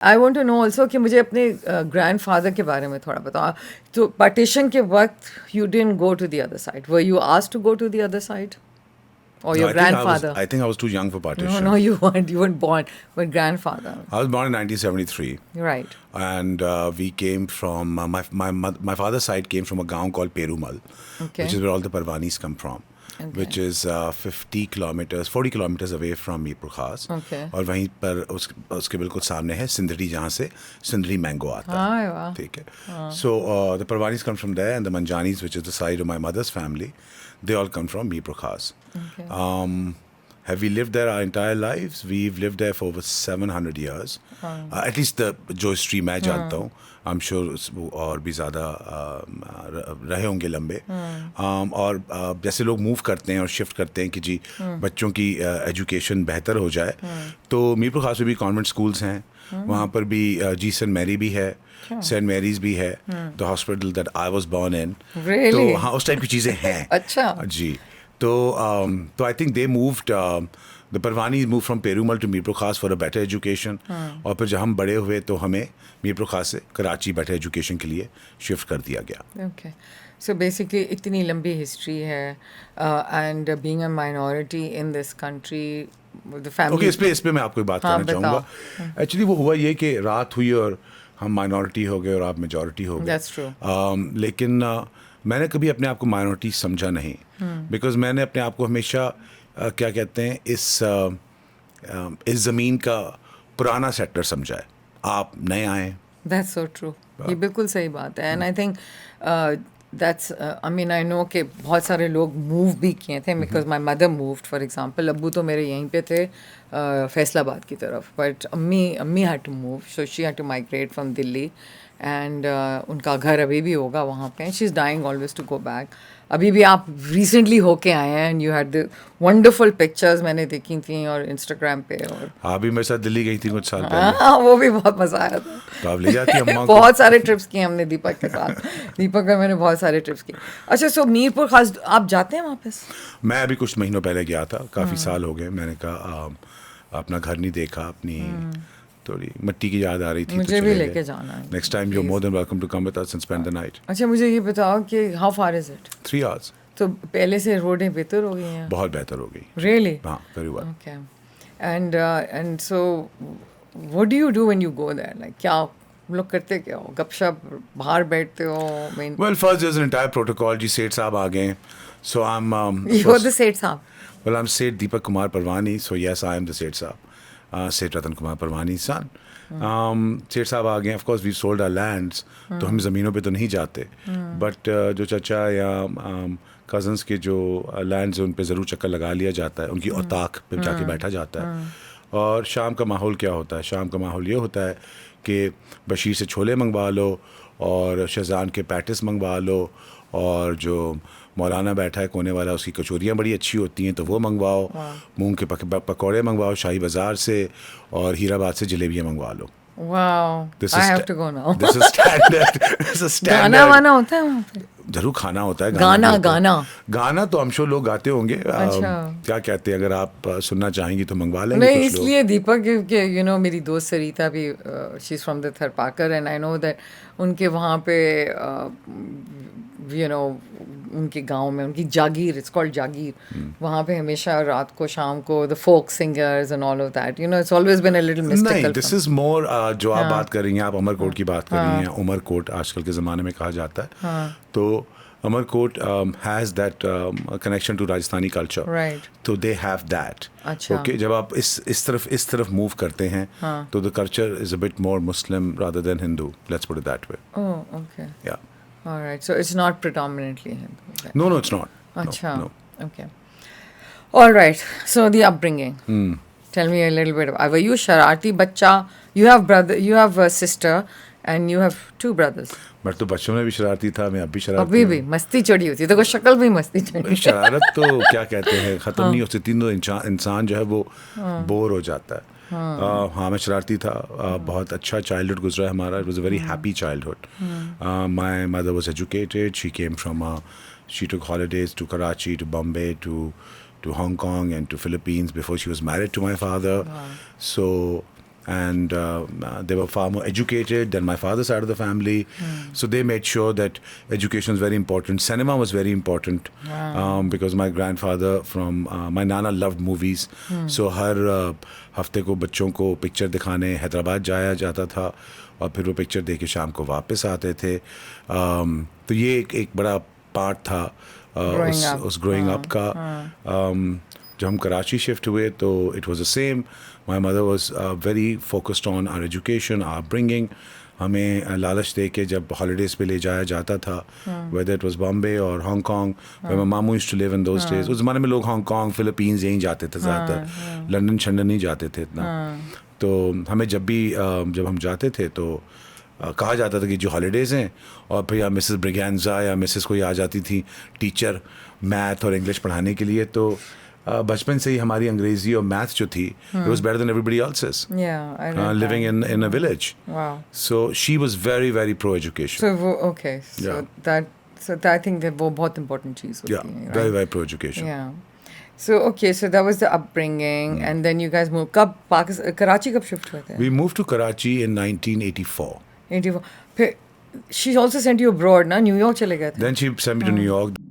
I want to know also कि मुझे अपने ग्रैंडफादर के बारे में थोड़ा बताओ. तो पार्टीशन के वक्त you didn't go to the other side. Were you asked to go to the other side? Or No, your grandfather? I think I was too young for No, partition. no, you weren't. You weren't born. But grandfather. I was born in 1973. Right. And we came from my father's side came from a town called Perumal, Okay. which is where all the Parvanis come from, which is 40 kilometers away from Mirpur Khas. Okay. और वहीं पर उसके बिल्कुल सामने है सिंदड़ी, जहाँ से Sindhri mango आता है. वाह. ठीक है. So the Parvanis come from there, and the Manjanis, which is the side of my mother's family, they all come from Mirpur Khas. Okay. Have we lived there our entire lives? We've lived there for over 700 years. At least जो history मैं जानता हूँ, I'm sure वो और भी ज़्यादा रहे होंगे लंबे. और जैसे लोग मूव करते हैं और शिफ्ट करते हैं कि जी बच्चों की एजुकेशन बेहतर हो जाए, तो मीरपुर खास में भी कॉन्वेंट स्कूल्स हैं. वहाँ पर भी जी सेंट मैरी भी है, सेंट मैरीज भी है, the hospital that I was born in. तो हाँ, उस टाइप की चीज़ें हैं. अच्छा जी. तो I think they moved, the Parwani move from Perumal to Mirpur Khas for a better education. और फिर जब हम बड़े हुए तो हमें मीरपुर खास से कराची बेटर एजुकेशन के लिए शिफ्ट कर दिया गया. ओके. सो बेसिकली इतनी लंबी हिस्ट्री है, and being a minority in this country, the family. Okay, इस पे मैं आपको एक बात करना चाहूँगा. एक्चुअली वो हुआ ये कि रात हुई और हम माइनॉरिटी हो गए और आप मेजॉरिटी हो गए. That's true. लेकिन मैंने कभी अपने आप को माइनॉरिटी समझा नहीं, बिकॉज मैंने अपने आप को हमेशा क्या कहते हैं, इस ज़मीन का पुराना सेक्टर समझा है. आप नए आए. That's so true. ये बिल्कुल सही बात है. And I think that's I mean I know कि बहुत सारे लोग मूव भी किए थे, because my mother moved for example. अब्बू तो मेरे यहीं पे थे फैसलाबाद की तरफ, बट अम्मी had to move, so she had to migrate from Delhi. And उनका घर अभी भी होगा वहाँ पे. She is dying always to go back. अभी भी आप रिसेंटली होके आए हैं, and you had the wonderful pictures मैंने देखी थी और इंस्टाग्राम पे. और आप भी मेरे साथ दिल्ली गई थी कुछ साल पहले. हाँ, वो भी बहुत मज़ा आया था. तो आप ले जाती अम्मा को. बहुत सारे ट्रिप्स किए हमने दीपक के साथ. दीपक का मैंने बहुत सारे ट्रिप्स किए. अच्छा, सो मीरपुर खास आप जाते हैं वापस? मैं अभी कुछ महीनों पहले गया था. काफ़ी साल हो गए. मैंने कहा अपना घर नहीं देखा, अपनी थोड़ी मिट्टी की याद आ रही थी. मुझे भी लेके जाना है. Next time you are more than welcome to come with us and spend the night. अच्छा, मुझे ये बताओ कि how far is it? 3 hours. तो पहले से रोडें बेहतर हो गई हैं? बहुत बेहतर हो गई. रियली? हाँ, very well. Okay. And so what do you do when you go there? Like क्या लोग करते, क्या हो? गपशप, बाहर बैठते हो? Well, first there's an entire protocol. जी सेठ साहब आ गए. So I'm You're the सेठ साहब? Well, I'm Seth Deepak Kumar Parvani. So yes, I am the Seth Saab. Seth Ratan Kumar Parvani's son. सेठ साहब आ गए. Of course we sold our lands, तो हम ज़मीनों पे तो नहीं जाते, बट जो चचा या कज़न्स के जो लैंड्स हैं उन पे ज़रूर चक्कर लगा लिया जाता है. उनकी औताक पे जाके बैठा जाता है. और शाम का माहौल क्या होता है? शाम का माहौल ये होता है कि बशीर से छोले मंगवा लो, और शहजान के पैटिस मंगवा लो, और जो मौलाना बैठा है कोने वाला, उसकी कचौरियाँ बड़ी अच्छी होती हैं तो वो मंगवाओ. मूंग के पकौड़े मंगवाओ शाही बाज़ार से, और हीराबाद से जलेबियाँ मंगवा लो. Wow, I have to go now. This is standard. This is standard. गाना वाना होता है वहाँ पे? जरूर खाना होता है. गाना तो हम श्योर लोग गाते होंगे. अच्छा. क्या कहते हैं, अगर आप सुनना चाहेंगी तो मंगवा लेंगे. नहीं, इसलिए दीपक के यू नो मेरी दोस्त सरिता भी, she is from the Tharparkar, and I know that उनके वहाँ पे यू नो उनके गांव में उनकी जागीर, इट्स कॉल्ड जागीर, वहाँ पे हमेशा रात को शाम को the folk singers and all of that, you know it's always been a little mystical. नहीं, दिस इज मोर जो आप बात कर रही हैं, आप अमरकोट की बात कर रही हैं. उमरकोट आजकल के ज़माने में कहा जाता है. तो Amarkot has that connection to Rajasthani culture. Right. तो दे हैव दैट. ओके, जब आप इस तरफ मूव करते हैं तो the culture is a bit more Muslim rather than Hindu. Let's put it that way. Oh, okay. या. All right, so it's not predominantly Hindu. No, it's not. Acha. No. Okay. All right. So the upbringing. Tell me a little bit about. Were you sharati bachcha? You have a sister, and you have 2 brothers. मैं तो बच्चों में भी शरारती था. मैं अब भी शरारती. अभी भी मस्ती चढ़ी होती है. देखो शक्ल भी मस्ती चढ़ी. शरारत तो क्या कहते हैं, ख़त्म नहीं हो सकती. इंसान जो है वो बोर हो जाता है. हाँ, मैं शरारती था. बहुत अच्छा चाइल्डहुड गुजरा है हमारा. It was a very happy childhood. My mother was educated. She came from she took holidays to Karachi, to Bombay, to Hong Kong and to Philippines before she was married to my father. So and they were far more educated than my father's side of the family. So they made sure that education was very important. Cinema was very important. Because my grandfather my nana loved movies. So हर हफ्ते को बच्चों को picture दिखाने हैदराबाद जाया जाता था और फिर वो पिक्चर देख के शाम को वापस आते थे. तो ये एक बड़ा पार्ट था उस ग्रोइंग अप का. जब हम कराची शिफ्ट हुए तो it was the same. My mother was very focused on our education, our bringing. हमें लालच दे के जब हॉलीडेज़ पे ले जाया जाता था, वेदर इट वाज बॉम्बे और हांगकांग, माय मामू used to live in those days. उस ज़माने में लोग हांगकांग, फिलीपींस यहीं जाते थे ज़्यादातर. लंदन शंदन नहीं जाते थे इतना. तो हमें जब हम जाते थे तो कहा जाता था कि जो हॉलीडेज़ हैं, और फिर या मिसेस ब्रिगेंजा या मिसेस कोई आ जाती थी टीचर मैथ और इंग्लिश पढ़ाने के लिए. तो बचपन से ही हमारी अंग्रेजी और मैथ जो थी, it was better than everybody else's. Yeah, I read living in a village. Wow. So she was very, very pro education. So okay, so I think that वो बहुत important चीज़ होती है. Yeah, very, very pro education. Yeah. So that was the upbringing, and then you guys moved. कब कराची कब shift हुए थे? We moved to Karachi in 1984. 84. फिर she also sent you abroad ना, न्यूयॉर्क चले गए थे. Then she sent me to New York.